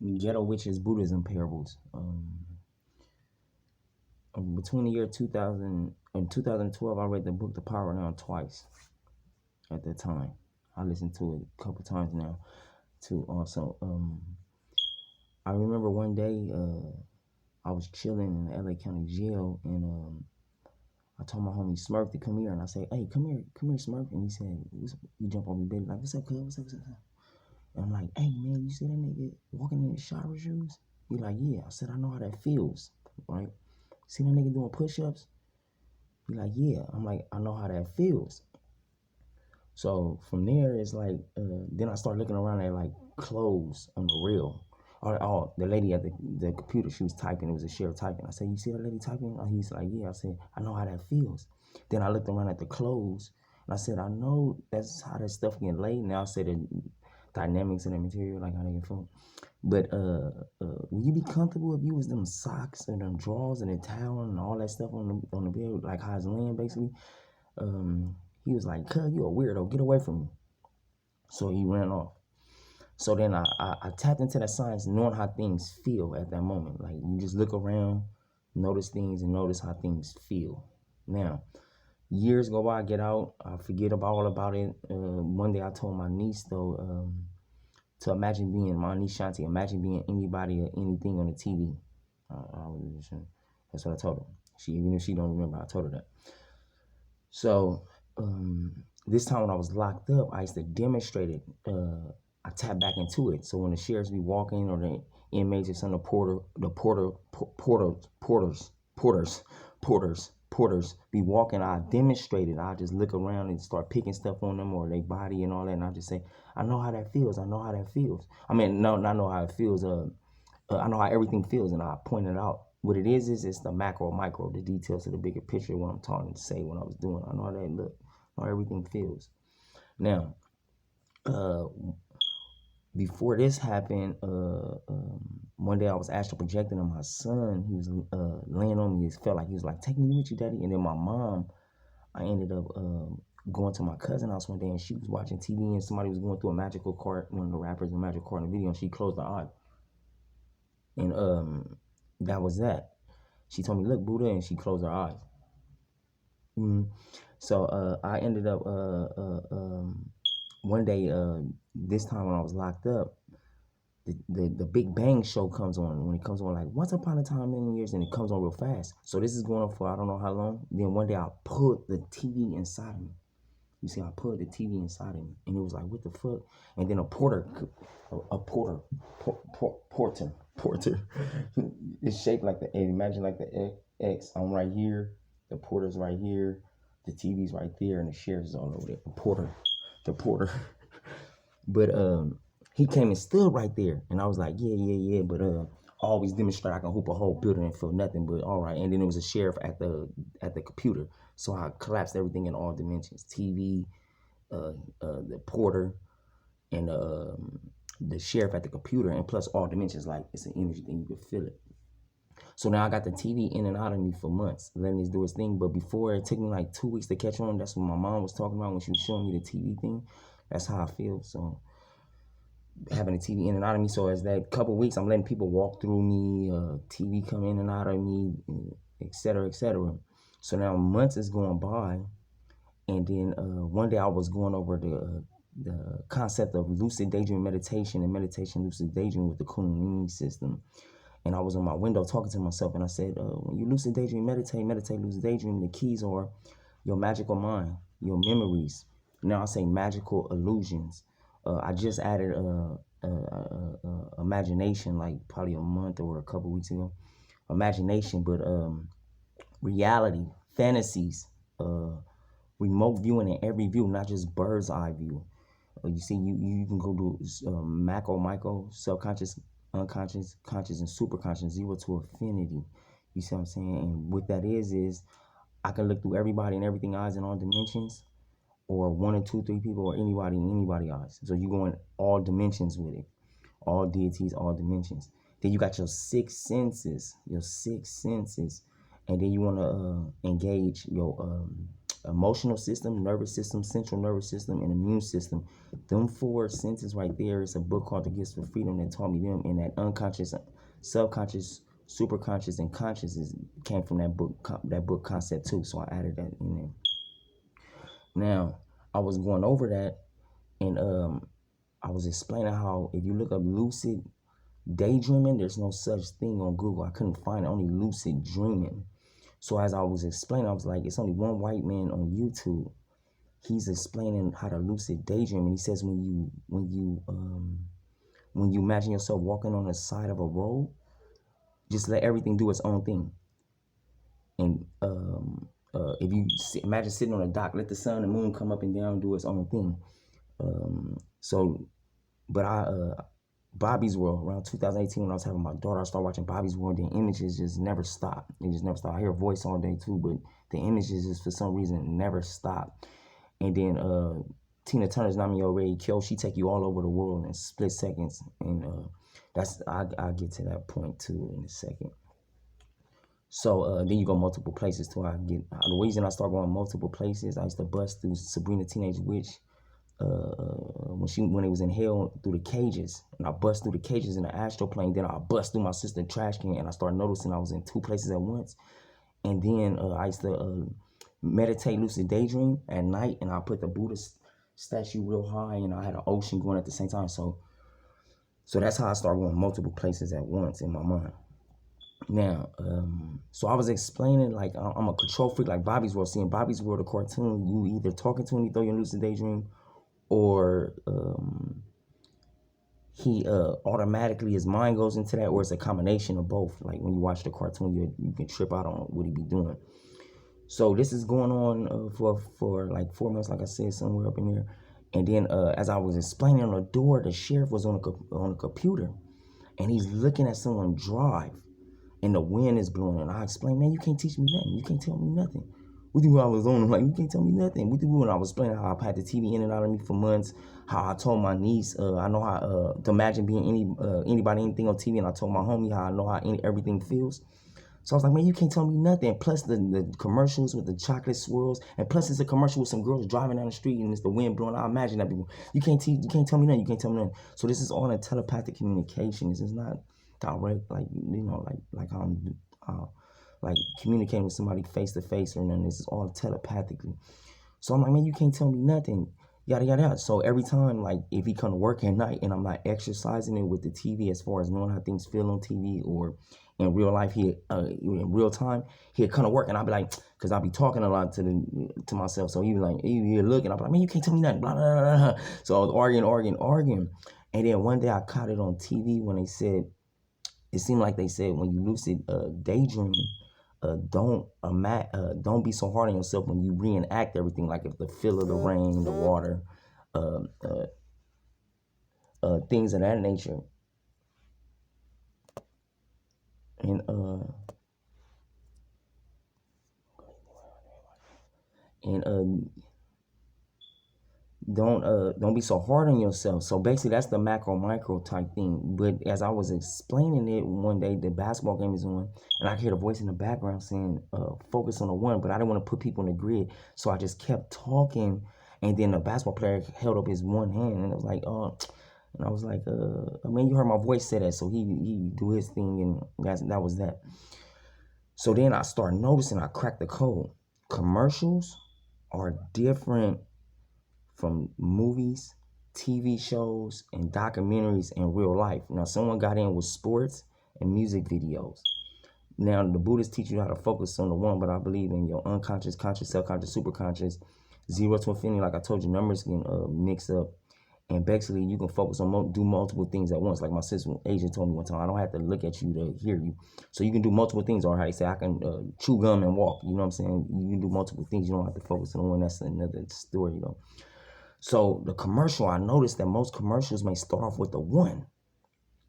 Ghetto Witches Buddhism Parables. Between the year 2000 and 2012, I read the book The Power Now twice at that time. I listened to it a couple times now too. Also, I remember one day I was chilling in the LA County Jail, and I told my homie Smurf to come here, and I said, "Hey, come here, Smurf." And he said, he jumped on the bed like, "What's up, cuz? What's up, what's up?" And I'm like, "Hey, man, you see that nigga walking in his shower shoes?" He like, "Yeah." I said, "I know how that feels, right? See that nigga doing push-ups?" He like, "Yeah." I'm like, "I know how that feels." So from there, it's like, then I start looking around at like clothes on the reel. Oh, the lady at the computer, she was typing. It was a sheriff typing. I said, "You see that lady typing?" He's like, "Yeah." I said, "I know how that feels." Then I looked around at the clothes, and I said, "I know that's how that stuff get laid." Now I said the dynamics of the material, like how they get felt. But would you be comfortable if you was them socks and them drawers and the towel and all that stuff on the bed, like how it's laying basically? He was like, "Cuz, you a weirdo, get away from me." So he ran off. So then I tapped into that science, knowing how things feel at that moment. Like you just look around, notice things, and notice how things feel. Now, years go by, I get out, I forget all about it. One day I told my niece though, to imagine being my niece Shanti, imagine being anybody or anything on the TV. That's what I told her. Even if she don't remember, I told her that. So this time when I was locked up, I used to demonstrate it. I tapped back into it. So when the sheriffs be walking or the inmates or some of porters be walking, I demonstrate it. I just look around and start picking stuff on them or their body and all that, and I just say, "I know how that feels. I know how that feels." I mean, no, not know how it feels. I know how everything feels, and I pointed out what it is it's the macro, micro, the details of the bigger picture. What I'm talking to say, what I was doing. I know how that look, how everything feels. Now, uh, before this happened, one day I was astral projecting on my son. He was laying on me. It felt like he was like, "Take me with you, daddy." And then my mom, I ended up going to my cousin's house one day, and she was watching TV, and somebody was going through a magical card, one of the rappers, a magical card in the video, and she closed her eye, and that was that. She told me, "Look, Buddha," and she closed her eyes. So I ended up one day, this time when I was locked up, the Big Bang show comes on. When it comes on, like once upon a time, many years, and it comes on real fast. So this is going on for I don't know how long. Then one day I put the TV inside of me. You see, I put the TV inside of me, and it was like, "What the fuck?" And then a porter, porter. It's shaped like the imagine like the X. I'm right here, the porter's right here, the TV's right there, and the sheriff's all over there. The porter. But he came and stood right there, and I was like, "Yeah, yeah, yeah." But always demonstrate I can hoop a whole building and feel nothing. But all right. And then it was a sheriff at the computer, so I collapsed everything in all dimensions: TV, the porter, and the sheriff at the computer, and plus all dimensions. Like it's an energy thing, you can feel it. So now I got the TV in and out of me for months, letting this do its thing. But before, it took me like 2 weeks to catch on. That's what my mom was talking about when she was showing me the TV thing. That's how I feel. So having the TV in and out of me. So as that couple weeks, I'm letting people walk through me, TV come in and out of me, et cetera, et cetera. So now months is going by, and then one day I was going over the concept of lucid daydream meditation and meditation lucid daydream with the Kundalini system. And I was on my window talking to myself, and I said, when you lucid daydream, meditate, lucid daydream, the keys are your magical mind, your memories. Now I say magical illusions. I just added imagination, like probably a month or a couple weeks ago. Imagination, but reality, fantasies, remote viewing in every view, not just bird's eye view. You see, you can go do macro, micro, subconscious, unconscious, conscious, and superconscious, 0 to infinity. You see what I'm saying? And what that is I can look through everybody and everything eyes in all dimensions, or one or two, three people, or anybody eyes. So you go in all dimensions with it, all deities, all dimensions. Then you got your six senses, and then you want to engage your emotional system, nervous system, central nervous system, and immune system. Them four senses right there is a book called The Gifts for Freedom that taught me them, and that unconscious, subconscious, superconscious, and conscious came from that book concept too. So I added that in there. Now I was going over that, and I was explaining how if you look up lucid daydreaming, there's no such thing on Google. I couldn't find it, only lucid dreaming. So as I was explaining, I was like, it's only one white man on YouTube. He's explaining how to lucid daydream, and he says when you imagine yourself walking on the side of a road, just let everything do its own thing. And if you imagine sitting on a dock, let the sun and moon come up and down, do its own thing. Bobby's World, around 2018 when I was having my daughter, I started watching Bobby's World. The images just never stop. They just never stop. I hear a voice all day too, but the images just for some reason never stop. And then Tina Turner's Namio Ray Kyo, she take you all over the world in split seconds. And I'll get to that point too in a second. So then you go multiple places too. The reason I start going multiple places, I used to bust through Sabrina Teenage Witch when it was in hell through the cages, and I bust through the cages in the astral plane. Then I bust through my sister's trash can, and I started noticing I was in two places at once. And then I used to meditate, lucid daydream at night, and I put the Buddha statue real high, and I had an ocean going at the same time. So that's how I started going multiple places at once in my mind. Now, so I was explaining, like, I'm a control freak, like Bobby's World. Seeing Bobby's World, a cartoon, you either talking to him, you throw your lucid daydream, or he automatically, his mind goes into that, or it's a combination of both. Like when you watch the cartoon, you can trip out on what he be doing. So this is going on for like 4 months, like I said, somewhere up in there. And then as I was explaining on the door, the sheriff was on a computer, and he's looking at someone drive, and the wind is blowing. And I explained, man, you can't teach me nothing. You can't tell me nothing. What do I was on? I'm like, you can't tell me nothing. What do you? And I was explaining how I've had the TV in and out of me for months. How I told my niece, I know how to imagine being anybody, anything on TV. And I told my homie how I know how everything feels. So I was like, man, you can't tell me nothing. Plus the commercials with the chocolate swirls, and plus it's a commercial with some girls driving down the street and it's the wind blowing. I imagine that people. You can't tell me nothing. You can't tell me nothing. So this is all in telepathic communication. This is not direct, like like I'm like communicating with somebody face to face or nothing. This is all telepathically. So I'm like, man, you can't tell me nothing. Yada yada yada. So every time, like if he come to work at night and I'm not exercising it with the TV as far as knowing how things feel on TV or in real life, in real time, he'd come to work and I'd be like, because I'll be talking a lot to myself. So he'd look and I'd be like, man, you can't tell me nothing. Blah, blah, blah, blah. So I was arguing. And then one day I caught it on TV when they said, it seemed like they said when you lucid daydream, don't be so hard on yourself when you reenact everything, like if the feel of the rain, the water, things of that nature. And don't be so hard on yourself. So basically that's the macro micro type thing. But as I was explaining it one day, the basketball game is on, and I could hear the voice in the background saying focus on the one, but I didn't want to put people in the grid, so I just kept talking. And then the basketball player held up his one hand, and it was like, and I was like, man, you heard my voice say that, so he do his thing, and that was that. So then I started noticing, I cracked the code. Commercials are different from movies, TV shows, and documentaries in real life. Now, someone got in with sports and music videos. Now, the Buddhists teach you how to focus on the one, but I believe in your unconscious, conscious, subconscious, superconscious, 0 to infinity. Like I told you, numbers can mix up. And basically, you can focus on do multiple things at once. Like my sister Asia told me one time, I don't have to look at you to hear you. So you can do multiple things. Or how they say, I can chew gum and walk. You know what I'm saying? You can do multiple things. You don't have to focus on one. That's another story, though. So the commercial, I noticed that most commercials may start off with the one.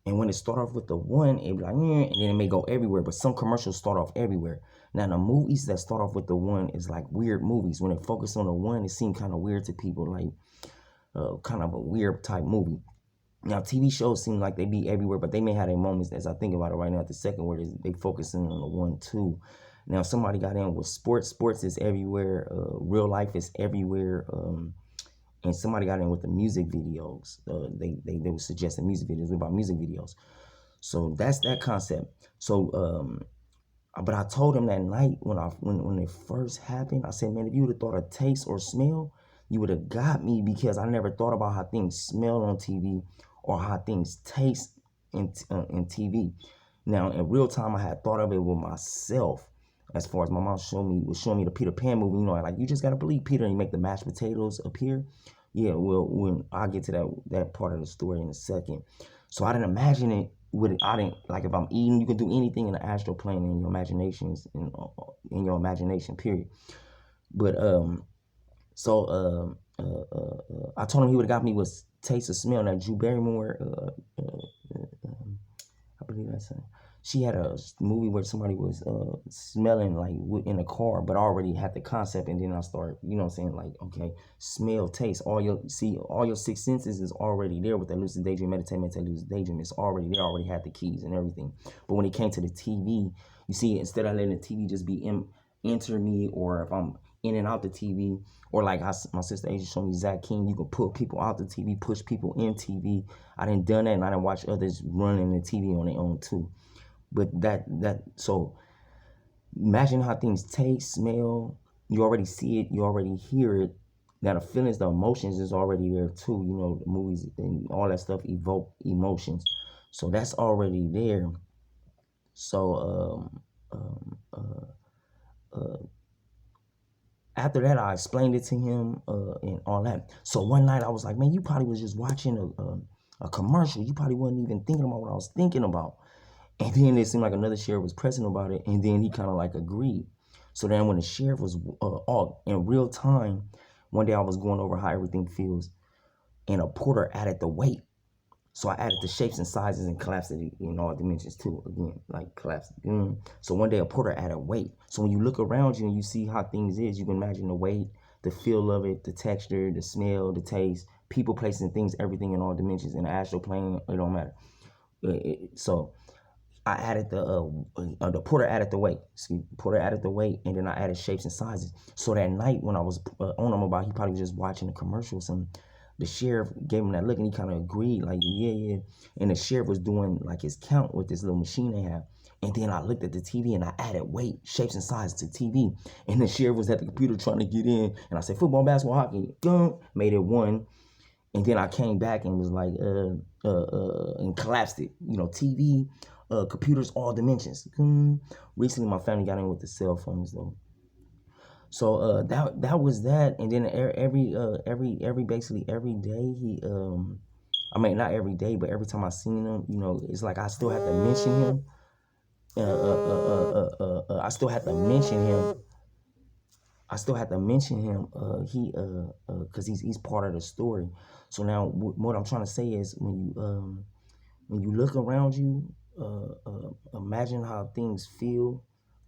And when it start off with the one, it be like, and then it may go everywhere. But some commercials start off everywhere. Now, the movies that start off with the one is like weird movies. When they focus on the one, it seems kind of weird to people, like kind of a weird type movie. Now, TV shows seem like they be everywhere, but they may have their moments, as I think about it right now, at the second where they focusing on the one, too. Now somebody got in with sports. Sports is everywhere. Real life is everywhere. And somebody got in with the music videos. They were suggesting music videos about music videos. So that's that concept. So but I told him that night when it first happened, I said, man, if you would have thought of taste or smell, you would have got me, because I never thought about how things smell on TV or how things taste in TV. Now in real time, I had thought of it with myself. As far as my mom was showing me the Peter Pan movie, like you just gotta believe Peter, and you make the mashed potatoes appear. Yeah, well, when I get to that part of the story in a second. So I didn't imagine it I didn't, like, if I'm eating, you can do anything in the astral plane in your imaginations, in your imagination, period. But so I told him he would have got me with taste or smell. Now Drew Barrymore, I believe that's her. She had a movie where somebody was smelling like in a car, but already had the concept, and then I start, you know what I'm saying, like, okay, smell, taste, all your six senses is already there with that lucid daydream, meditate, lucid daydream. It's already there, already had the keys and everything. But when it came to the TV, you see, instead of letting the TV just be enter me, or if I'm in and out the TV, or like my sister Asia showed me Zach King, you can put people out the TV, push people in TV. I didn't done that, and I didn't watch others running the TV on their own too. But so imagine how things taste, smell. You already see it, you already hear it. Now the feelings, the emotions is already there too. The movies and all that stuff evoke emotions, so that's already there. So after that, I explained it to him and all that. So one night I was like, man, you probably was just watching a commercial. You probably wasn't even thinking about what I was thinking about. And then it seemed like another sheriff was pressing about it, and then he kind of like agreed. So then when the sheriff was all in real time, one day I was going over how everything feels, and a porter added the weight. So I added the shapes and sizes and collapsed it in all dimensions too. Again, like collapsed. So one day a porter added weight. So when you look around you and you see how things is, you can imagine the weight, the feel of it, the texture, the smell, the taste, people, placing things, everything in all dimensions. In the astral plane, it don't matter. So I added the porter added the weight. Porter added the weight, and then I added shapes and sizes. So that night when I was on him about, he probably was just watching a commercial or something. The sheriff gave him that look, and he kind of agreed, like, yeah. And the sheriff was doing like his count with this little machine they have. And then I looked at the TV and I added weight, shapes and sizes to TV. And the sheriff was at the computer trying to get in. And I said, football, basketball, hockey, made it one. And then I came back and was like, and collapsed it. TV, computers, all dimensions. Recently, my family got in with the cell phones though. So that was that. And then every basically every day I mean, not every day, but every time I seen him, it's like I still have to mention him. I still have to mention him. He because he's part of the story. So now what I'm trying to say is, when you look around you, imagine how things feel,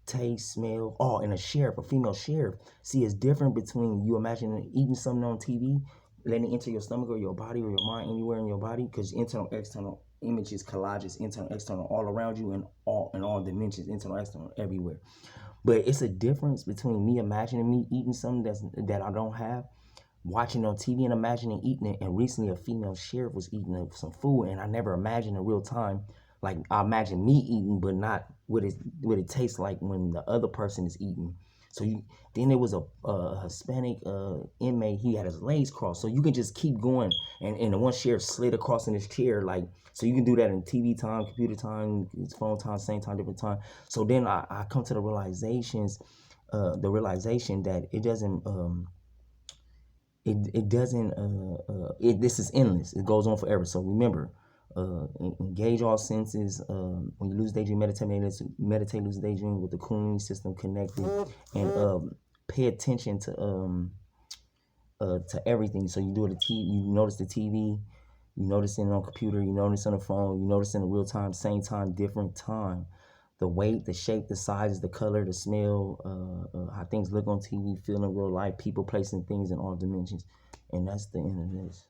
taste, smell. Oh, and a female sheriff. See, it's different between you imagining eating something on TV, letting it enter your stomach or your body or your mind, anywhere in your body, because internal, external images, collages, internal, external, all around you, and all dimensions, internal, external, everywhere. But it's a difference between me imagining me eating something that I don't have, watching on TV and imagining eating it. And recently a female sheriff was eating some food, and I never imagined in real time. Like, I imagine me eating, but not what it tastes like when the other person is eating. So then there was a Hispanic inmate. He had his legs crossed, so you can just keep going. And the one sheriff slid across in his chair, like, so you can do that in TV time, computer time, phone time, same time, different time. So then I come to the realization that it doesn't this is endless. It goes on forever. So remember, engage all senses. When you lose daydream, meditate, lose daydream with the Kundalini system connected, and pay attention to everything. So you do the TV, you notice the TV, you notice it on computer, you notice on the phone, you notice in the real time, same time, different time. The weight, the shape, the size, the color, the smell, how things look on TV, feel in real life, people placing things in all dimensions. And that's the end of this.